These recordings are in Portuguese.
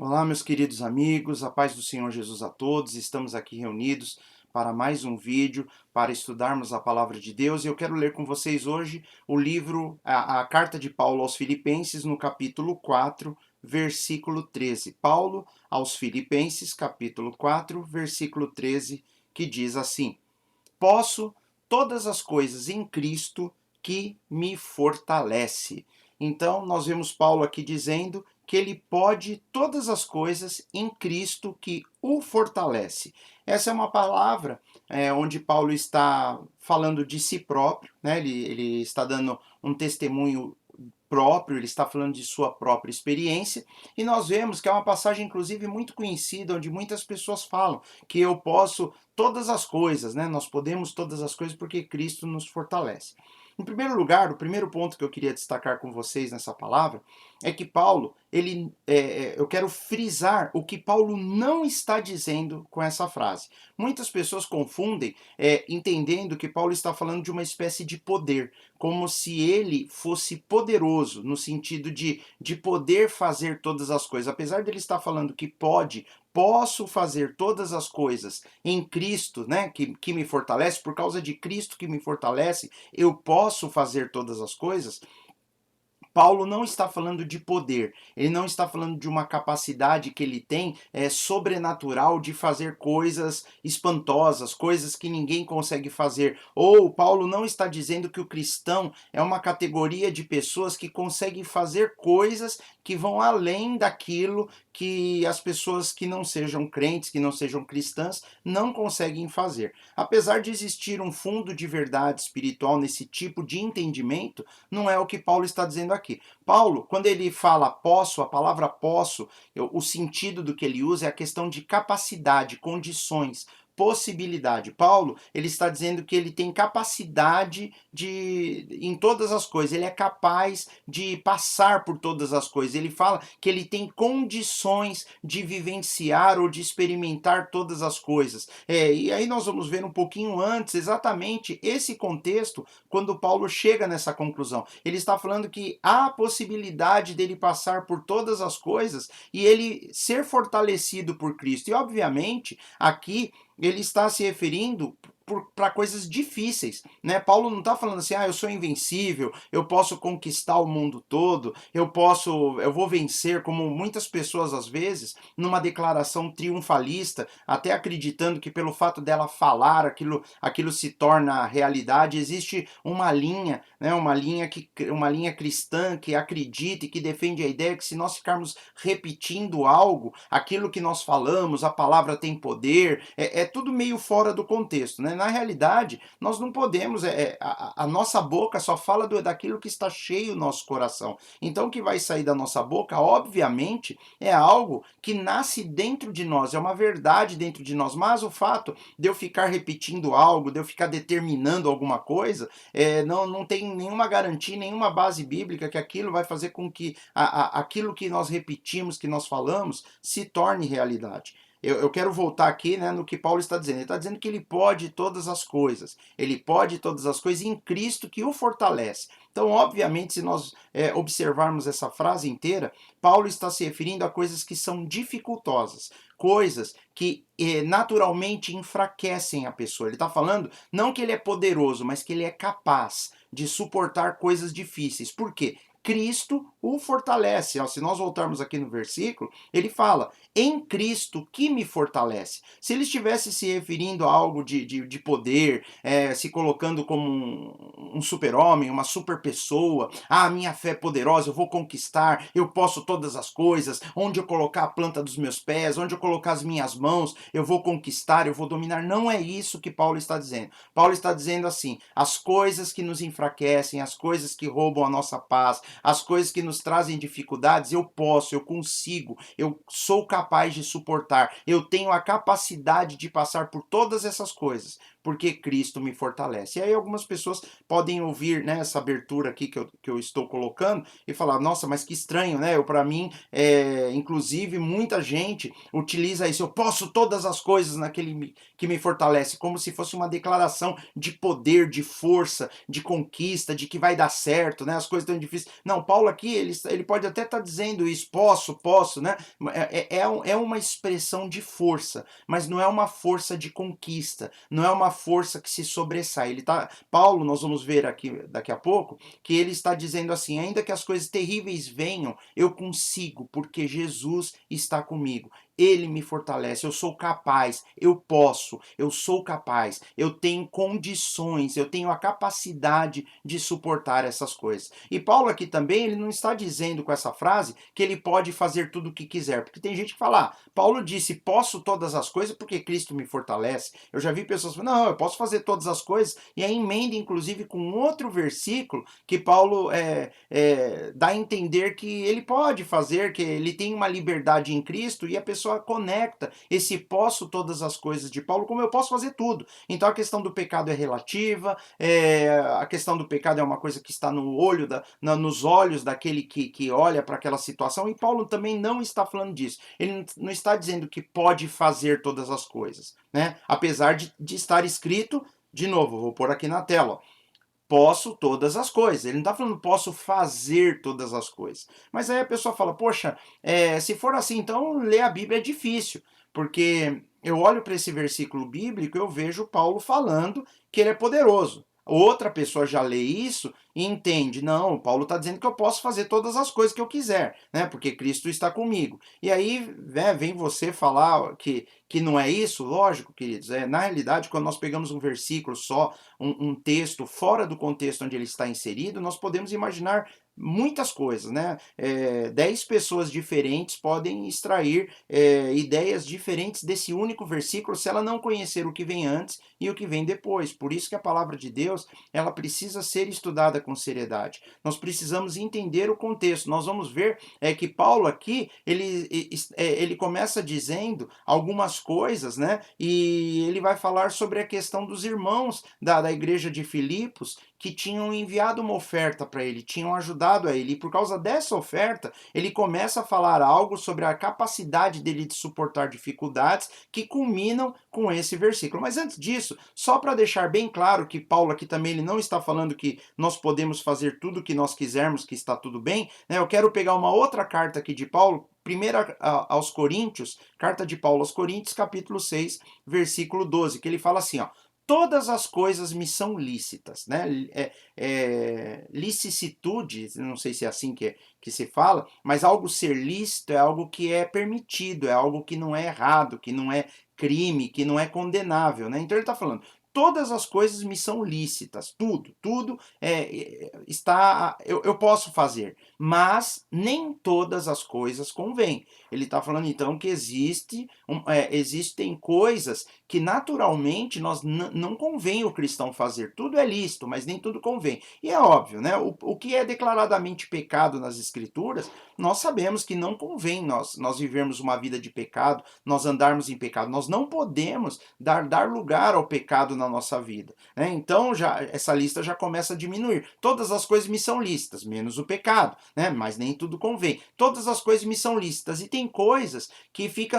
Olá, meus queridos amigos, a paz do Senhor Jesus a todos. Estamos aqui reunidos para mais um vídeo, para estudarmos a palavra de Deus. E eu quero ler com vocês hoje o livro, a carta de Paulo aos Filipenses, no capítulo 4, versículo 13. Paulo aos Filipenses, capítulo 4, versículo 13, que diz assim: Posso todas as coisas em Cristo que me fortalece. Então, nós vemos Paulo aqui dizendo que ele pode todas as coisas em Cristo que o fortalece. Essa é uma palavra onde Paulo está falando de si próprio, né? Ele está dando um testemunho próprio, ele está falando de sua própria experiência, e nós vemos que é uma passagem, inclusive, muito conhecida, onde muitas pessoas falam que eu posso todas as coisas, né? Nós podemos todas as coisas porque Cristo nos fortalece. Em primeiro lugar, o primeiro ponto que eu queria destacar com vocês nessa palavra é que Paulo, eu quero frisar o que Paulo não está dizendo com essa frase. Muitas pessoas confundem, entendendo que Paulo está falando de uma espécie de poder, como se ele fosse poderoso, no sentido de poder fazer todas as coisas. Apesar dele estar falando que posso fazer todas as coisas em Cristo, né, que me fortalece, por causa de Cristo que me fortalece, eu posso fazer todas as coisas. Paulo não está falando de poder, ele não está falando de uma capacidade que ele tem sobrenatural de fazer coisas espantosas, coisas que ninguém consegue fazer. Ou Paulo não está dizendo que o cristão é uma categoria de pessoas que conseguem fazer coisas que vão além daquilo que as pessoas que não sejam crentes, que não sejam cristãs, não conseguem fazer. Apesar de existir um fundo de verdade espiritual nesse tipo de entendimento, não é o que Paulo está dizendo aqui. Paulo, quando ele fala posso, a palavra posso, o sentido do que ele usa é a questão de capacidade, condições, possibilidade. Paulo, ele está dizendo que ele tem capacidade em todas as coisas, ele é capaz de passar por todas as coisas. Ele fala que ele tem condições de vivenciar ou de experimentar todas as coisas. E aí nós vamos ver um pouquinho antes exatamente esse contexto quando Paulo chega nessa conclusão. Ele está falando que há a possibilidade dele passar por todas as coisas e ele ser fortalecido por Cristo. E obviamente, aqui ele está se referindo para coisas difíceis, né? Paulo não está falando assim, eu sou invencível, eu posso conquistar o mundo todo, eu vou vencer, como muitas pessoas às vezes, numa declaração triunfalista, até acreditando que pelo fato dela falar aquilo se torna realidade. Existe uma linha, né? Uma linha cristã que acredita e que defende a ideia que se nós ficarmos repetindo algo, aquilo que nós falamos, a palavra tem poder, é tudo meio fora do contexto, né? Na realidade, nós não podemos, a nossa boca só fala daquilo que está cheio o nosso coração. Então, o que vai sair da nossa boca, obviamente, é algo que nasce dentro de nós, é uma verdade dentro de nós, mas o fato de eu ficar repetindo algo, de eu ficar determinando alguma coisa, não tem nenhuma garantia, nenhuma base bíblica que aquilo vai fazer com que aquilo que nós repetimos, que nós falamos, se torne realidade. Eu quero voltar aqui, né, no que Paulo está dizendo. Ele está dizendo que ele pode todas as coisas. Ele pode todas as coisas em Cristo que o fortalece. Então, obviamente, se nós observarmos essa frase inteira, Paulo está se referindo a coisas que são dificultosas, coisas que naturalmente enfraquecem a pessoa. Ele está falando não que ele é poderoso, mas que ele é capaz de suportar coisas difíceis. Por quê? Cristo o fortalece. Se nós voltarmos aqui no versículo, ele fala, em Cristo que me fortalece. Se ele estivesse se referindo a algo de poder, se colocando como um super-homem, uma super pessoa, minha fé é poderosa, eu vou conquistar, eu posso todas as coisas, onde eu colocar a planta dos meus pés, onde eu colocar as minhas mãos, eu vou conquistar, eu vou dominar. Não é isso que Paulo está dizendo. Paulo está dizendo assim, as coisas que nos enfraquecem, as coisas que roubam a nossa paz, as coisas que nos trazem dificuldades, eu posso, eu consigo, eu sou capaz de suportar, eu tenho a capacidade de passar por todas essas coisas, porque Cristo me fortalece. E aí algumas pessoas podem ouvir, né, essa abertura aqui que eu estou colocando e falar, nossa, mas que estranho, né? Para mim, inclusive, muita gente utiliza isso, eu posso todas as coisas naquele que me fortalece, como se fosse uma declaração de poder, de força, de conquista, de que vai dar certo, né? As coisas estão difíceis. Não, Paulo aqui, ele pode até estar dizendo isso, posso, né? É uma expressão de força, mas não é uma força de conquista, não é uma força que se sobressai. Paulo, nós vamos ver aqui daqui a pouco, que ele está dizendo assim, ainda que as coisas terríveis venham, eu consigo, porque Jesus está comigo. Ele me fortalece, eu sou capaz, eu posso, eu sou capaz, eu tenho condições, eu tenho a capacidade de suportar essas coisas. E Paulo aqui também, ele não está dizendo com essa frase que ele pode fazer tudo o que quiser, porque tem gente que fala, Paulo disse, posso todas as coisas porque Cristo me fortalece. Eu já vi pessoas falando, não, eu posso fazer todas as coisas, e aí emenda inclusive com outro versículo que Paulo dá a entender que ele pode fazer, que ele tem uma liberdade em Cristo, e a pessoa conecta esse posso todas as coisas de Paulo como eu posso fazer tudo. Então a questão do pecado é relativa, a questão do pecado é uma coisa que está no olho, nos olhos daquele que olha para aquela situação, e Paulo também não está falando disso. Ele não está dizendo que pode fazer todas as coisas, né? Apesar de estar escrito, de novo, vou pôr aqui na tela, ó, posso todas as coisas. Ele não está falando posso fazer todas as coisas. Mas aí a pessoa fala, poxa, se for assim, então ler a Bíblia é difícil. Porque eu olho para esse versículo bíblico e eu vejo Paulo falando que ele é poderoso. Outra pessoa já lê isso e entende, não, Paulo está dizendo que eu posso fazer todas as coisas que eu quiser, né? Porque Cristo está comigo. E aí, né, vem você falar que não é isso, lógico, queridos. Na realidade, quando nós pegamos um versículo só, um texto fora do contexto onde ele está inserido, nós podemos imaginar muitas coisas, né? 10 pessoas diferentes podem extrair ideias diferentes desse único versículo se ela não conhecer o que vem antes e o que vem depois. Por isso que a palavra de Deus, ela precisa ser estudada com seriedade. Nós precisamos entender o contexto. Nós vamos ver que Paulo aqui, ele começa dizendo algumas coisas, né? E ele vai falar sobre a questão dos irmãos da igreja de Filipos que tinham enviado uma oferta para ele, tinham ajudado a ele. E por causa dessa oferta, ele começa a falar algo sobre a capacidade dele de suportar dificuldades que culminam com esse versículo. Mas antes disso, só para deixar bem claro que Paulo aqui também ele não está falando que nós podemos fazer tudo o que nós quisermos, que está tudo bem, né? Eu quero pegar uma outra carta aqui de Paulo, primeira aos Coríntios, carta de Paulo aos Coríntios, capítulo 6, versículo 12, que ele fala assim, ó, todas as coisas me são lícitas, né? Licitude, não sei se é assim que se fala, mas algo ser lícito é algo que é permitido, é algo que não é errado, que não é crime, que não é condenável, né? Então ele está falando, todas as coisas me são lícitas, tudo está, eu posso fazer, mas nem todas as coisas convêm. Ele está falando então que existem coisas que naturalmente nós não convém o cristão fazer. Tudo é lícito, mas nem tudo convém. E é óbvio, né? O que é declaradamente pecado nas escrituras, nós sabemos que não convém nós vivermos uma vida de pecado, nós andarmos em pecado. Nós não podemos dar lugar ao pecado na nossa vida, né? Então essa lista já começa a diminuir. Todas as coisas me são lícitas, menos o pecado, né? Mas nem tudo convém. Todas as coisas me são lícitas e tem coisas que fica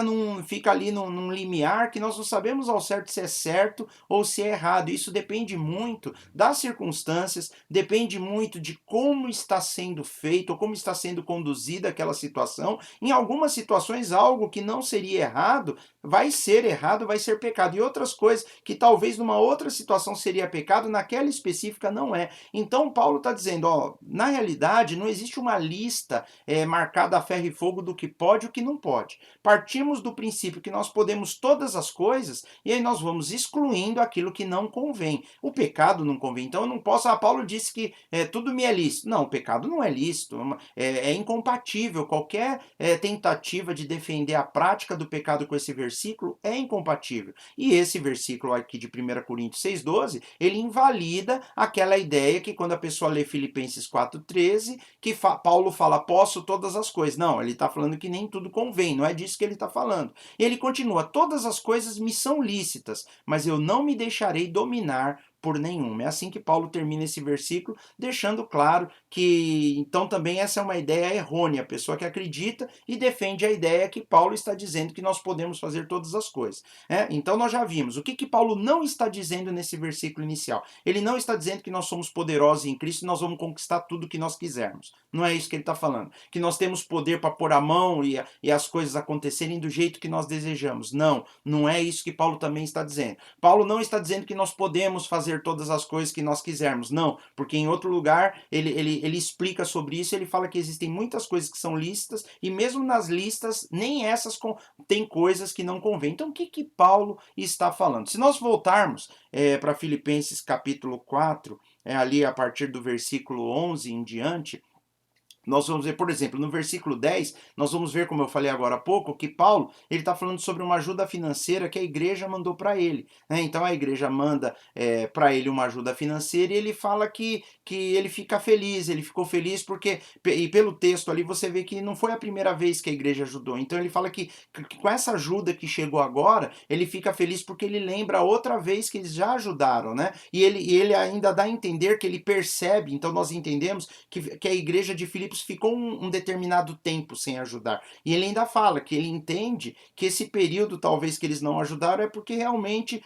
ali num limiar que nós não sabemos ao certo se é certo ou se é errado. Isso depende muito das circunstâncias, depende muito de como está sendo feito ou como está sendo conduzida aquela situação. Em algumas situações, algo que não seria errado vai ser pecado. E outras coisas que talvez numa outra situação seria pecado, naquela específica não é. Então Paulo está dizendo, ó, na realidade não existe uma lista marcada a ferro e fogo do que pode e o que não pode. Partimos do princípio que nós podemos todas as coisas e aí nós vamos excluindo aquilo que não convém. O pecado não convém. Então eu não posso, Paulo disse que tudo me é lícito. Não, o pecado não é lícito. É incompatível. Qualquer tentativa de defender a prática do pecado com esse versículo é incompatível. E esse versículo aqui de 1 Coríntios 6,12, ele invalida aquela ideia que quando a pessoa lê Filipenses 4,13, que Paulo fala, posso todas as coisas. Não, ele está falando que nem tudo convém, não é disso que ele está falando. E ele continua, todas as coisas me são lícitas, mas eu não me deixarei dominar por nenhuma. É assim que Paulo termina esse versículo, deixando claro que, então, também essa é uma ideia errônea, a pessoa que acredita e defende a ideia que Paulo está dizendo que nós podemos fazer todas as coisas. Então, nós já vimos. O que Paulo não está dizendo nesse versículo inicial? Ele não está dizendo que nós somos poderosos em Cristo e nós vamos conquistar tudo que nós quisermos. Não é isso que ele está falando. Que nós temos poder para pôr a mão e as coisas acontecerem do jeito que nós desejamos. Não, não é isso que Paulo também está dizendo. Paulo não está dizendo que nós podemos fazer todas as coisas que nós quisermos. Não, porque em outro lugar ele explica sobre isso, ele fala que existem muitas coisas que são lícitas e mesmo nas listas, nem essas tem coisas que não convêm. Então, o que Paulo está falando? Se nós voltarmos para Filipenses capítulo 4, ali a partir do versículo 11 em diante, nós vamos ver, por exemplo, no versículo 10, nós vamos ver, como eu falei agora há pouco, que Paulo ele está falando sobre uma ajuda financeira que a igreja mandou para ele. Então a igreja manda para ele uma ajuda financeira e ele fala que ele fica feliz, ele ficou feliz porque, e pelo texto ali você vê que não foi a primeira vez que a igreja ajudou. Então ele fala que com essa ajuda que chegou agora, ele fica feliz porque ele lembra outra vez que eles já ajudaram, né? E ele ainda dá a entender que ele percebe, então nós entendemos que a igreja de Filipos ficou um determinado tempo sem ajudar. E ele ainda fala que ele entende que esse período, talvez, que eles não ajudaram, é porque realmente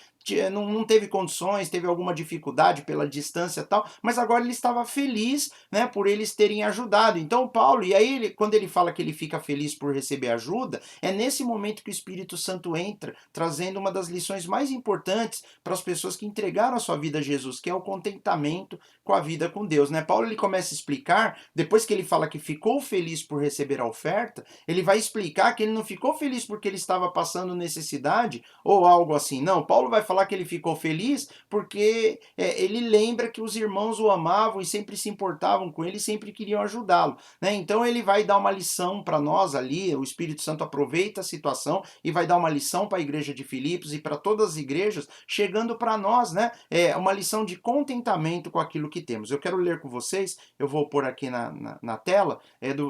não teve condições, teve alguma dificuldade pela distância e tal, mas agora ele estava feliz, né, por eles terem ajudado. Então Paulo, e aí quando ele fala que ele fica feliz por receber ajuda, é nesse momento que o Espírito Santo entra, trazendo uma das lições mais importantes para as pessoas que entregaram a sua vida a Jesus, que é o contentamento com a vida com Deus, né? Paulo ele começa a explicar, depois que ele fala que ficou feliz por receber a oferta, ele vai explicar que ele não ficou feliz porque ele estava passando necessidade ou algo assim. Não, Paulo vai falar que ele ficou feliz porque ele lembra que os irmãos o amavam e sempre se importavam com ele e sempre queriam ajudá-lo, né? Então ele vai dar uma lição para nós ali, o Espírito Santo aproveita a situação e vai dar uma lição para a igreja de Filipos e para todas as igrejas, chegando para nós, né? Uma lição de contentamento com aquilo que temos. Eu quero ler com vocês, eu vou pôr aqui na tela,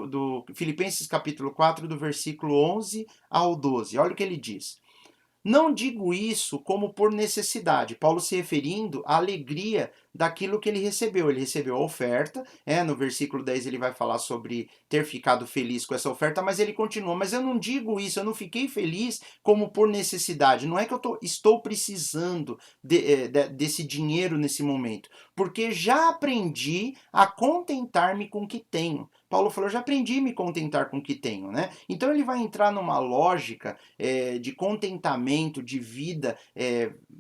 do Filipenses capítulo 4, do versículo 11 ao 12. Olha o que ele diz. Não digo isso como por necessidade, Paulo se referindo à alegria daquilo que ele recebeu. Ele recebeu a oferta, no versículo 10 ele vai falar sobre ter ficado feliz com essa oferta, mas ele continua, mas eu não digo isso, eu não fiquei feliz como por necessidade, não é que eu estou precisando desse dinheiro nesse momento, porque já aprendi a contentar-me com o que tenho. Paulo falou, eu já aprendi a me contentar com o que tenho, né? Então ele vai entrar numa lógica de contentamento, de vida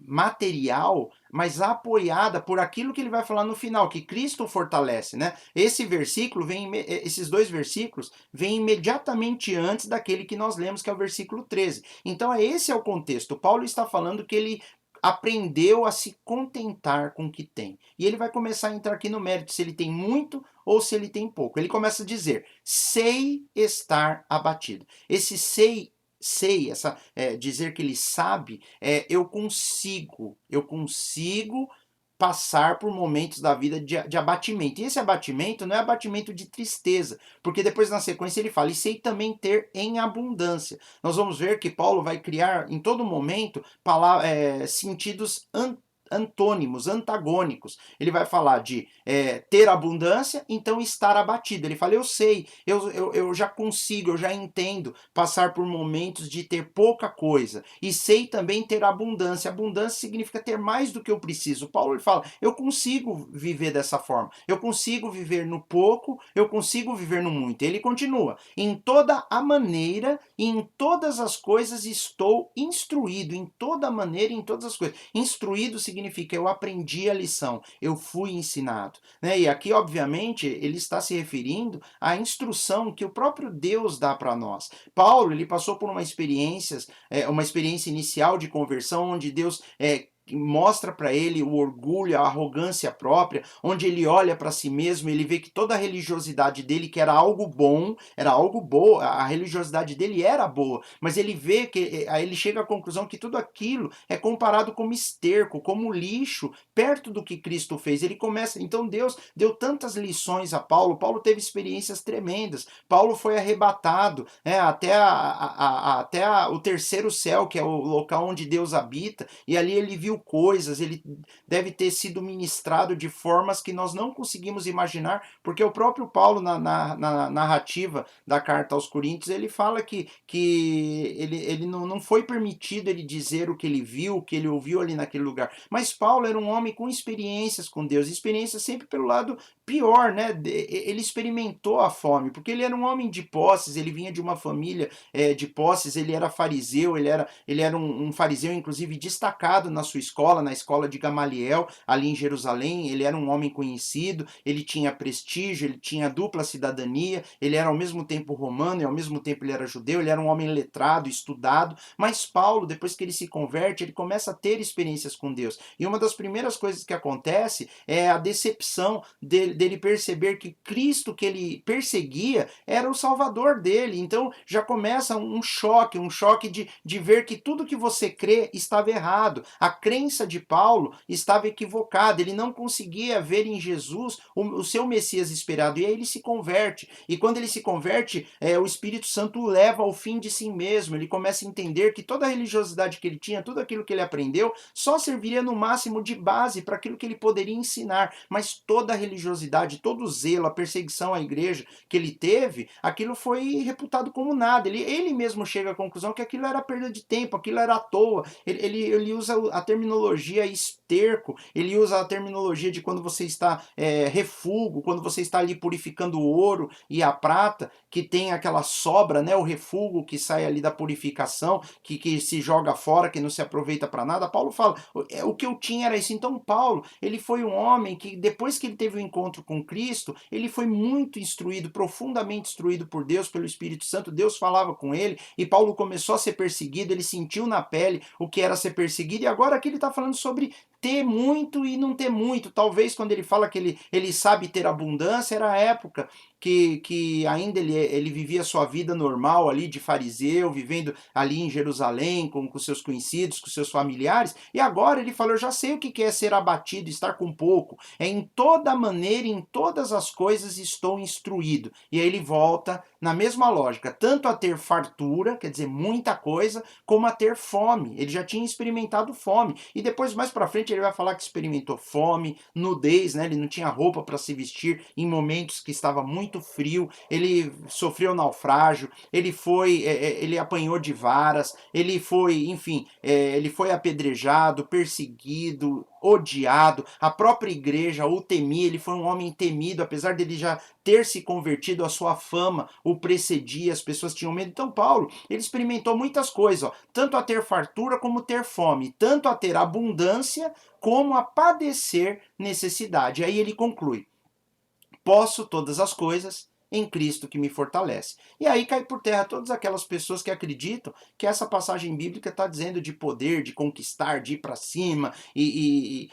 material, mas apoiada por aquilo que ele vai falar no final, que Cristo fortalece, né? Esses dois versículos vêm imediatamente antes daquele que nós lemos, que é o versículo 13. Então esse é o contexto. Paulo está falando que ele aprendeu a se contentar com o que tem. E ele vai começar a entrar aqui no mérito, se ele tem muito ou se ele tem pouco. Ele começa a dizer, sei estar abatido. Esse sei, dizer que ele sabe, eu consigo passar por momentos da vida de abatimento. E esse abatimento não é abatimento de tristeza, porque depois na sequência ele fala, e sei também ter em abundância. Nós vamos ver que Paulo vai criar em todo momento sentidos antônimos, antagônicos. Ele vai falar de ter abundância, então estar abatido. Ele fala, eu sei, eu já consigo, eu já entendo passar por momentos de ter pouca coisa. E sei também ter abundância. Abundância significa ter mais do que eu preciso. Paulo ele fala, eu consigo viver dessa forma. Eu consigo viver no pouco, eu consigo viver no muito. Ele continua, em toda a maneira e em todas as coisas estou instruído. Em toda maneira e em todas as coisas. Instruído significa eu aprendi a lição, eu fui ensinado, né? E aqui, obviamente, ele está se referindo à instrução que o próprio Deus dá para nós. Paulo, ele passou por uma experiência inicial de conversão, onde Deus mostra para ele o orgulho, a arrogância própria, onde ele olha para si mesmo, ele vê que toda a religiosidade dele, que era algo bom, era algo boa, a religiosidade dele era boa, mas ele vê que, aí ele chega à conclusão que tudo aquilo é comparado como esterco, como lixo, perto do que Cristo fez. Ele começa, então Deus deu tantas lições a Paulo, Paulo teve experiências tremendas, Paulo foi arrebatado até o terceiro céu, que é o local onde Deus habita, e ali ele viu coisas, ele deve ter sido ministrado de formas que nós não conseguimos imaginar, porque o próprio Paulo, na narrativa da carta aos Coríntios, ele fala que ele não foi permitido ele dizer o que ele viu, o que ele ouviu ali naquele lugar. Mas Paulo era um homem com experiências com Deus, experiências sempre pelo lado pior, né? Ele experimentou a fome, porque ele era um homem de posses, ele vinha de uma família de posses, ele era fariseu, ele era um fariseu, inclusive, destacado na sua escola, na escola de Gamaliel, ali em Jerusalém. Ele era um homem conhecido, ele tinha prestígio, ele tinha dupla cidadania, ele era ao mesmo tempo romano e ao mesmo tempo ele era judeu, ele era um homem letrado, estudado, mas Paulo, depois que ele se converte, ele começa a ter experiências com Deus. E uma das primeiras coisas que acontece é a decepção dele perceber que Cristo que ele perseguia era o Salvador dele. Então já começa um choque de ver que tudo que você crê estava errado. A crença de Paulo estava equivocada, ele não conseguia ver em Jesus o seu Messias esperado, e aí ele se converte. E quando ele se converte, o Espírito Santo o leva ao fim de si mesmo. Ele começa a entender que toda a religiosidade que ele tinha, tudo aquilo que ele aprendeu, só serviria no máximo de base para aquilo que ele poderia ensinar, mas toda a religiosidade, todo o zelo, a perseguição à igreja que ele teve, aquilo foi reputado como nada. Ele mesmo chega à conclusão que aquilo era perda de tempo, aquilo era à toa. Ele usa a terminologia esterco, ele usa a terminologia de quando você está refúgio, quando você está ali purificando o ouro e a prata, que tem aquela sobra, né, o refúgio que sai ali da purificação, que se joga fora, que não se aproveita para nada. Paulo fala, o que eu tinha era isso. Então Paulo, ele foi um homem que depois que ele teve o encontro com Cristo, ele foi muito instruído, profundamente instruído por Deus, pelo Espírito Santo. Deus falava com ele e Paulo começou a ser perseguido, ele sentiu na pele o que era ser perseguido, e agora aqui ele está falando sobre ter muito e não ter muito. Talvez quando ele fala que ele sabe ter abundância, era a época que ainda ele vivia sua vida normal ali de fariseu, vivendo ali em Jerusalém com seus conhecidos, com seus familiares, e agora ele falou, eu já sei o que é ser abatido, estar com pouco, em toda maneira, em todas as coisas estou instruído. E aí ele volta na mesma lógica, tanto a ter fartura, quer dizer, muita coisa, como a ter fome. Ele já tinha experimentado fome, e depois mais para frente ele vai falar que experimentou fome, nudez, né? Ele não tinha roupa para se vestir em momentos que estava muito frio, ele sofreu naufrágio, ele apanhou de varas, ele foi, enfim, ele foi apedrejado, perseguido, odiado, a própria igreja o temia, ele foi um homem temido, apesar dele já ter se convertido, a sua fama o precedia, as pessoas tinham medo. Então Paulo, ele experimentou muitas coisas, ó, tanto a ter fartura como ter fome, tanto a ter abundância como a padecer necessidade. Aí ele conclui, posso todas as coisas em Cristo que me fortalece. E aí cai por terra todas aquelas pessoas que acreditam que essa passagem bíblica está dizendo de poder, de conquistar, de ir para cima, e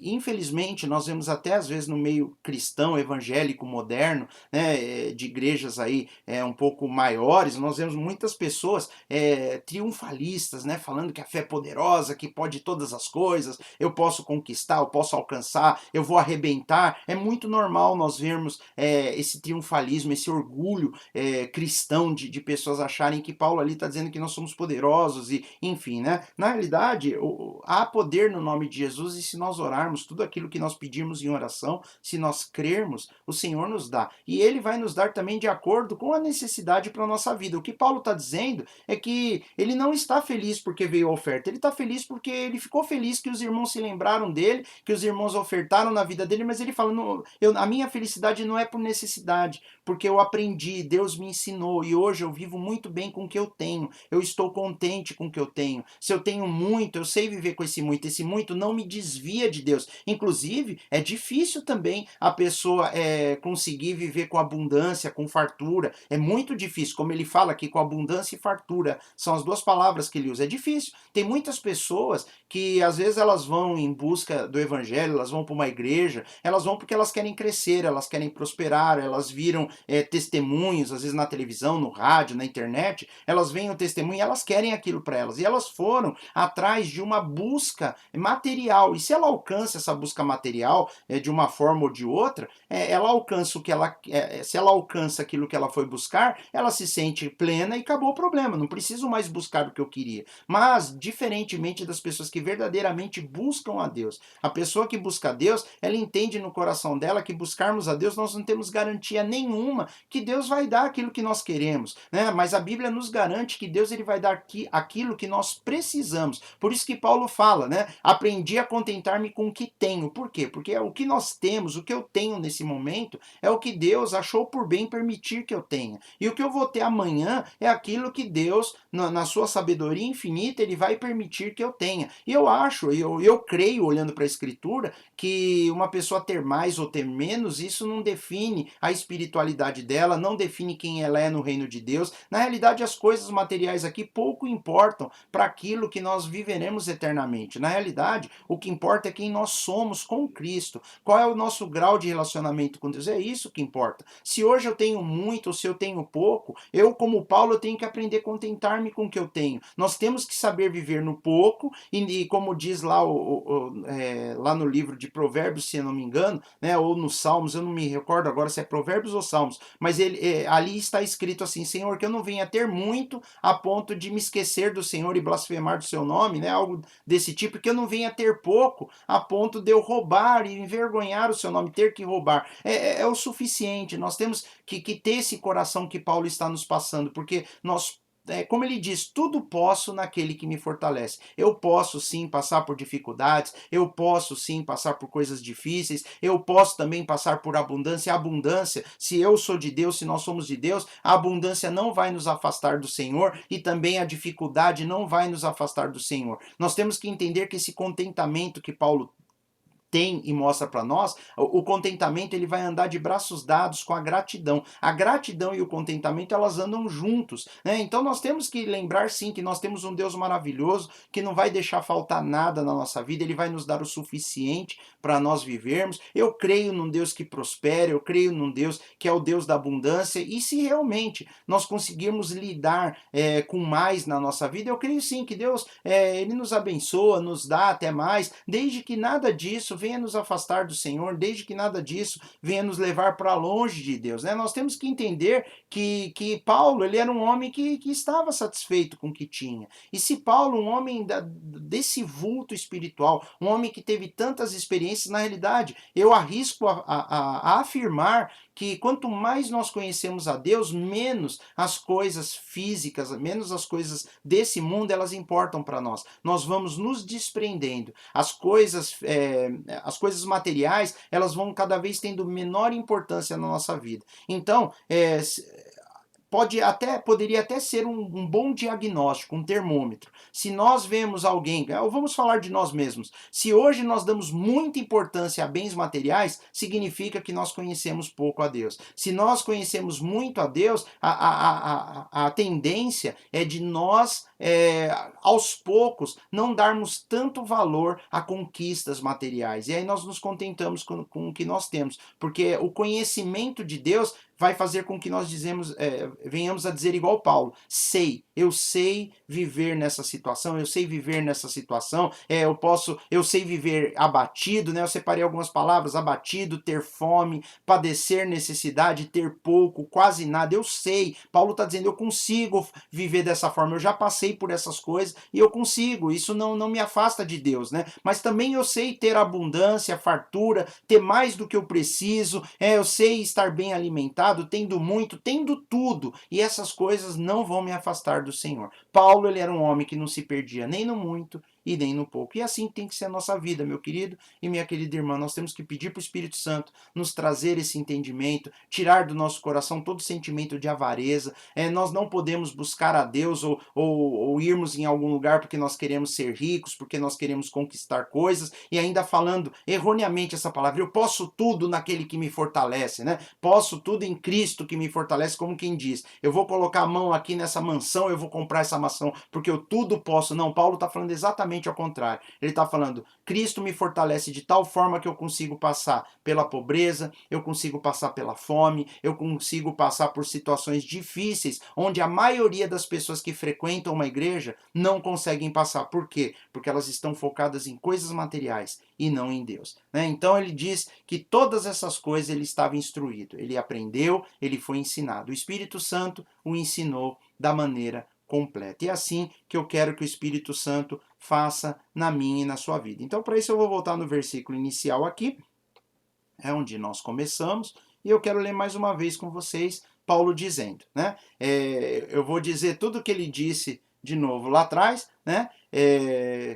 infelizmente nós vemos até às vezes no meio cristão, evangélico, moderno, né, de igrejas aí um pouco maiores, nós vemos muitas pessoas triunfalistas, né, falando que a fé é poderosa, que pode todas as coisas, eu posso conquistar, eu posso alcançar, eu vou arrebentar. É muito normal nós vermos esse triunfalismo, esse orgulho cristão de pessoas acharem que Paulo ali está dizendo que nós somos poderosos, e enfim, né? Na realidade, há poder no nome de Jesus, e se nós orarmos, tudo aquilo que nós pedirmos em oração, se nós crermos, o Senhor nos dá. E ele vai nos dar também de acordo com a necessidade para a nossa vida. O que Paulo está dizendo é que ele não está feliz porque veio a oferta, ele está feliz porque ele ficou feliz que os irmãos se lembraram dele, que os irmãos ofertaram na vida dele, mas ele fala, a minha felicidade não é por necessidade, verdade, porque eu aprendi, Deus me ensinou e hoje eu vivo muito bem com o que eu tenho. Eu estou contente com o que eu tenho. Se eu tenho muito, eu sei viver com esse muito. Esse muito não me desvia de Deus. Inclusive, é difícil também a pessoa conseguir viver com abundância, com fartura. É muito difícil, como ele fala aqui, com abundância e fartura. São as duas palavras que ele usa. É difícil. Tem muitas pessoas que às vezes elas vão em busca do evangelho, elas vão para uma igreja, elas vão porque elas querem crescer, elas querem prosperar, elas viram testemunhos, às vezes na televisão, no rádio, na internet, elas veem o testemunho e elas querem aquilo para elas. E elas foram atrás de uma busca material. E se ela alcança essa busca material de uma forma ou de outra, ela alcança o que ela se ela alcança aquilo que ela foi buscar, ela se sente plena e acabou o problema. Não preciso mais buscar o que eu queria. Mas, diferentemente das pessoas que verdadeiramente buscam a Deus, a pessoa que busca a Deus, ela entende no coração dela que buscarmos a Deus, nós não temos garantia nenhuma que Deus vai dar aquilo que nós queremos, né? Mas a Bíblia nos garante que Deus ele vai dar aquilo que nós precisamos. Por isso que Paulo fala, né? Aprendi a contentar-me com o que tenho. Por quê? Porque o que nós temos, o que eu tenho nesse momento, é o que Deus achou por bem permitir que eu tenha. E o que eu vou ter amanhã é aquilo que Deus, na sua sabedoria infinita, ele vai permitir que eu tenha. E eu acho, eu creio, olhando para a Escritura, que uma pessoa ter mais ou ter menos, isso não define a espiritualidade dela, não define quem ela é no reino de Deus. Na realidade, as coisas materiais aqui pouco importam para aquilo que nós viveremos eternamente. Na realidade, o que importa é quem nós somos com Cristo. Qual é o nosso grau de relacionamento com Deus? É isso que importa. Se hoje eu tenho muito ou se eu tenho pouco, eu, como Paulo, eu tenho que aprender a contentar-me com o que eu tenho. Nós temos que saber viver no pouco e como diz lá, lá no livro de Provérbios, se eu não me engano, né, ou nos Salmos, eu não me recordo agora se é Provérbios ou Salmos, mas ali está escrito assim: Senhor, que eu não venha ter muito a ponto de me esquecer do Senhor e blasfemar do seu nome, né, algo desse tipo, que eu não venha ter pouco a ponto de eu roubar e envergonhar o seu nome, ter que roubar. É o suficiente. Nós temos que ter esse coração que Paulo está nos passando, porque nós como ele diz, tudo posso naquele que me fortalece. Eu posso sim passar por dificuldades, eu posso sim passar por coisas difíceis, eu posso também passar por abundância. A abundância, se eu sou de Deus, se nós somos de Deus, a abundância não vai nos afastar do Senhor e também a dificuldade não vai nos afastar do Senhor. Nós temos que entender que esse contentamento que Paulo tem e mostra para nós, o contentamento ele vai andar de braços dados com a gratidão. A gratidão e o contentamento elas andam juntos, né? Então nós temos que lembrar sim que nós temos um Deus maravilhoso que não vai deixar faltar nada na nossa vida, ele vai nos dar o suficiente para nós vivermos. Eu creio num Deus que prospera, eu creio num Deus que é o Deus da abundância, e se realmente nós conseguirmos lidar com mais na nossa vida, eu creio sim que Deus ele nos abençoa, nos dá até mais, desde que nada disso venha nos afastar do Senhor, desde que nada disso venha nos levar para longe de Deus, né? Nós temos que entender que Paulo ele era um homem que estava satisfeito com o que tinha. E se Paulo, um homem desse vulto espiritual, um homem que teve tantas experiências, na realidade, eu arrisco a afirmar que quanto mais nós conhecemos a Deus, menos as coisas físicas, menos as coisas desse mundo, elas importam para nós. Nós vamos nos desprendendo. As coisas materiais, elas vão cada vez tendo menor importância na nossa vida. Então, poderia até ser um bom diagnóstico, um termômetro. Se nós vemos alguém, ou vamos falar de nós mesmos, se hoje nós damos muita importância a bens materiais, significa que nós conhecemos pouco a Deus. Se nós conhecemos muito a Deus, a tendência é de nós, aos poucos, não darmos tanto valor a conquistas materiais. E aí nós nos contentamos com o que nós temos, porque o conhecimento de Deus vai fazer com que nós venhamos a dizer igual Paulo: eu sei viver nessa situação, eu sei viver nessa situação, eu sei viver abatido, né? Eu separei algumas palavras: abatido, ter fome, padecer necessidade, ter pouco, quase nada. Eu sei, Paulo está dizendo, eu consigo viver dessa forma, eu já passei por essas coisas e eu consigo, isso não me afasta de Deus, né? Mas também eu sei ter abundância, fartura, ter mais do que eu preciso, eu sei estar bem alimentado, tendo muito, tendo tudo, e essas coisas não vão me afastar do Senhor. Paulo ele era um homem que não se perdia nem no muito e nem no pouco. E assim tem que ser a nossa vida, meu querido e minha querida irmã. Nós temos que pedir para o Espírito Santo nos trazer esse entendimento, tirar do nosso coração todo sentimento de avareza. Nós não podemos buscar a Deus ou irmos em algum lugar porque nós queremos ser ricos, porque nós queremos conquistar coisas, e ainda falando erroneamente essa palavra, eu posso tudo naquele que me fortalece, né? Posso tudo em Cristo que me fortalece, como quem diz, eu vou colocar a mão aqui nessa mansão, eu vou comprar essa mansão, porque eu tudo posso. Não, Paulo está falando exatamente ao contrário. Ele está falando, Cristo me fortalece de tal forma que eu consigo passar pela pobreza, eu consigo passar pela fome, eu consigo passar por situações difíceis, onde a maioria das pessoas que frequentam uma igreja não conseguem passar. Por quê? Porque elas estão focadas em coisas materiais e não em Deus, né? Então ele diz que todas essas coisas ele estava instruído, ele aprendeu, ele foi ensinado. O Espírito Santo o ensinou da maneira completa. E é assim que eu quero que o Espírito Santo faça na minha e na sua vida. Então, para isso eu vou voltar no versículo inicial aqui, é onde nós começamos, e eu quero ler mais uma vez com vocês Paulo dizendo, né? Eu vou dizer tudo o que ele disse de novo lá atrás, né?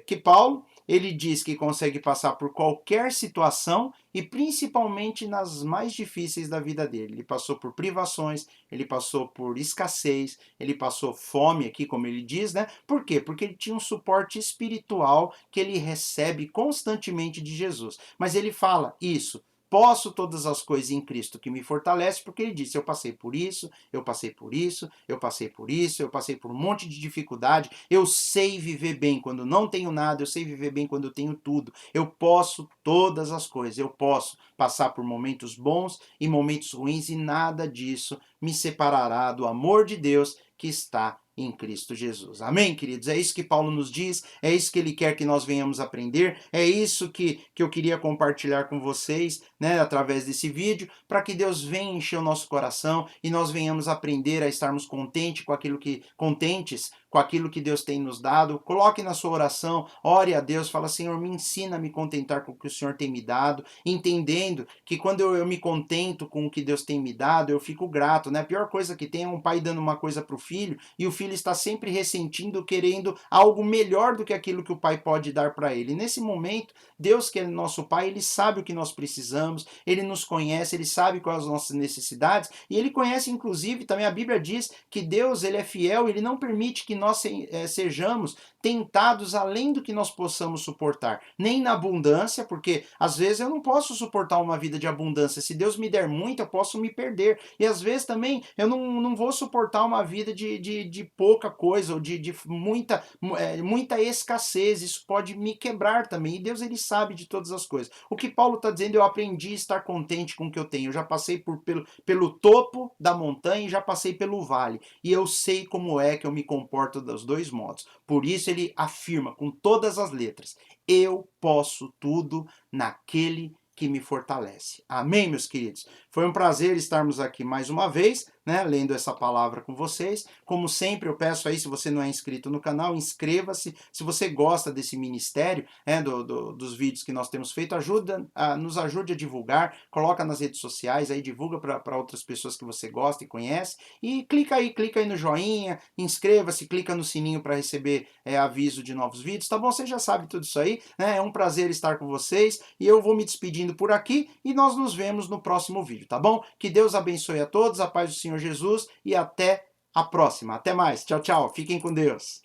Que Paulo, ele diz que consegue passar por qualquer situação e principalmente nas mais difíceis da vida dele. Ele passou por privações, ele passou por escassez, ele passou fome aqui, como ele diz, né? Por quê? Porque ele tinha um suporte espiritual que ele recebe constantemente de Jesus. Mas ele fala isso, posso todas as coisas em Cristo que me fortalece, porque ele disse, eu passei por isso, eu passei por isso, eu passei por isso, eu passei por um monte de dificuldade, eu sei viver bem quando não tenho nada, eu sei viver bem quando eu tenho tudo, eu posso todas as coisas, eu posso passar por momentos bons e momentos ruins e nada disso me separará do amor de Deus que está em Cristo Jesus. Amém, queridos? É isso que Paulo nos diz, é isso que ele quer que nós venhamos aprender, é isso que eu queria compartilhar com vocês, né, através desse vídeo, para que Deus venha encher o nosso coração e nós venhamos aprender a estarmos contentes com aquilo que Deus tem nos dado. Coloque na sua oração, ore a Deus, fala, Senhor, me ensina a me contentar com o que o Senhor tem me dado, entendendo que quando eu me contento com o que Deus tem me dado, eu fico grato, né? A pior coisa que tem é um pai dando uma coisa para o filho e o filho está sempre ressentindo, querendo algo melhor do que aquilo que o pai pode dar para ele. Nesse momento, Deus, que é nosso pai, ele sabe o que nós precisamos, ele nos conhece, ele sabe quais as nossas necessidades e ele conhece, inclusive, também a Bíblia diz que Deus, ele é fiel, ele não permite que nós sejamos tentados além do que nós possamos suportar, nem na abundância, porque às vezes eu não posso suportar uma vida de abundância, se Deus me der muito eu posso me perder, e às vezes também eu não vou suportar uma vida de pouca coisa, ou de muita escassez, isso pode me quebrar também, e Deus ele sabe de todas as coisas. O que Paulo está dizendo, eu aprendi a estar contente com o que eu tenho, eu já passei pelo topo da montanha e já passei pelo vale, e eu sei como é que eu me comporto dos dois modos. Por isso ele afirma com todas as letras, eu posso tudo naquele que me fortalece. Amém, meus queridos? Foi um prazer estarmos aqui mais uma vez, né, lendo essa palavra com vocês. Como sempre, eu peço aí, se você não é inscrito no canal, inscreva-se. Se você gosta desse ministério, dos vídeos que nós temos feito, nos ajude a divulgar, coloca nas redes sociais, aí divulga para outras pessoas que você gosta e conhece. E clica aí no joinha, inscreva-se, clica no sininho para receber aviso de novos vídeos, tá bom? Você já sabe tudo isso aí, né? É um prazer estar com vocês e eu vou me despedindo por aqui e nós nos vemos no próximo vídeo, tá bom? Que Deus abençoe a todos, a paz do Senhor Jesus e até a próxima. Até mais. Tchau, tchau. Fiquem com Deus.